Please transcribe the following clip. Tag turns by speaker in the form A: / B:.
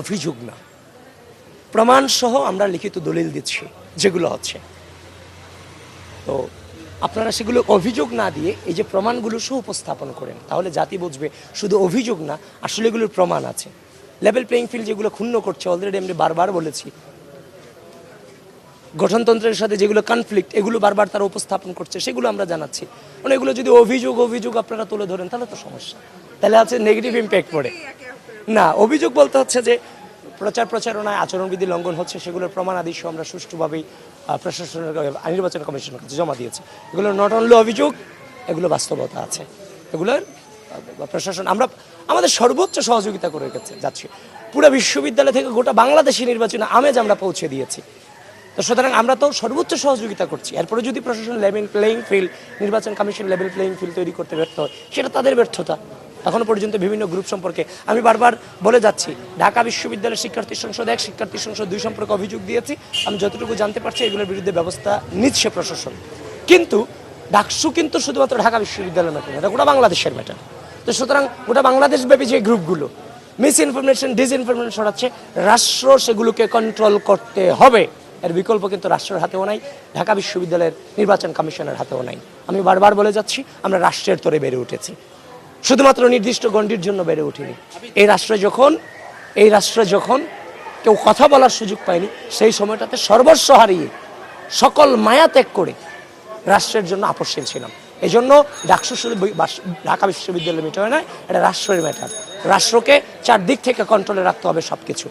A: অভিযোগ না, প্রমাণ সহ আমরা লিখিত দলিল দিচ্ছি যেগুলো হচ্ছে। তো আপনারা সেগুলো অভিযোগ না দিয়ে এই যে প্রমাণগুলো সহ উপস্থাপন করেন, তাহলে জাতি বুঝবে শুধু অভিযোগ না, আসলে এগুলোর প্রমাণ আছে। লেভেল প্লেইং ফিল্ড যেগুলো ক্ষুণ্ণ করছে, অলরেডি আমি বারবার বলেছি, গঠনতন্ত্রের সাথে যেগুলো কনফ্লিক্ট, এগুলো বারবার তারা উপস্থাপন করছে, সেগুলো আমরা জানাচ্ছি। মানে এগুলো যদি অভিযোগ আপনারা তুলে ধরেন তাহলে তো সমস্যা, তাহলে আছে নেগেটিভ ইম্প্যাক্ট পড়ে না। অভিযোগ বলতে হচ্ছে যে প্রচারণায় আচরণবিধি লঙ্ঘন হচ্ছে, সেগুলোর প্রমাণ আদি আমরা সুষ্ঠুভাবেই প্রশাসনের নির্বাচন কমিশনের কাছে জমা দিয়েছি। এগুলো নট অনলি অভিযোগ, এগুলো বাস্তবতা আছে। এগুলোর প্রশাসন আমরা আমাদের সর্বোচ্চ সহযোগিতা করে যাচ্ছি। পুরো বিশ্ববিদ্যালয় থেকে গোটা বাংলাদেশি নির্বাচনে আমেজ আমরা পৌঁছে দিয়েছি। তো সুতরাং আমরা তো সর্বোচ্চ সহযোগিতা করছি। এরপরে যদি প্রশাসন লেভেল প্লেইং ফিল্ড, নির্বাচন কমিশন লেভেল প্লেইং ফিল্ড তৈরি করতে ব্যর্থ হয়, সেটা তাদের ব্যর্থতা। এখনো পর্যন্ত বিভিন্ন গ্রুপ সম্পর্কে আমি বারবার বলে যাচ্ছি, ঢাকা বিশ্ববিদ্যালয়ের শিক্ষার্থী সংসদ 1, শিক্ষার্থী সংসদ 2 সম্পর্কে অভিযোগ দিয়েছি। আমি যতটুকু জানতে পারছি এগুলোর বিরুদ্ধে ব্যবস্থা নিচ্ছে প্রশাসন। কিন্তু ডাকসু কিন্তু শুধুমাত্র ঢাকা বিশ্ববিদ্যালয়ের ম্যাটার না, এটা গোটা বাংলাদেশের ম্যাটার। তো সুতরাং গোটা বাংলাদেশব্যাপী যে গ্রুপগুলো মিস ইনফরমেশন, ডিসইনফরমেশন ছড়াচ্ছে, রাষ্ট্র সেগুলোকে কন্ট্রোল করতে হবে। এর বিকল্প কিন্তু রাষ্ট্রের হাতেও নাই, ঢাকা বিশ্ববিদ্যালয়ের নির্বাচন কমিশনের হাতেও নাই। আমি বারবার বলে যাচ্ছি, আমরা রাষ্ট্রের তরে বেড়ে উঠেছি, শুধুমাত্র নির্দিষ্ট গণ্ডির জন্য বেড়ে উঠিনি। এই রাষ্ট্রে যখন কেউ কথা বলার সুযোগ পায়নি, সেই সময়টাতে সর্বস্ব হারিয়ে সকল মায়া ত্যাগ করে রাষ্ট্রের জন্য আপসশীল ছিলাম। এই জন্য ডাকসু শুধু ঢাকা বিশ্ববিদ্যালয়ের ম্যাটার নয়, এটা রাষ্ট্রের ম্যাটার। রাষ্ট্রকে চারদিক থেকে কন্ট্রোলে রাখতে হবে সব কিছু।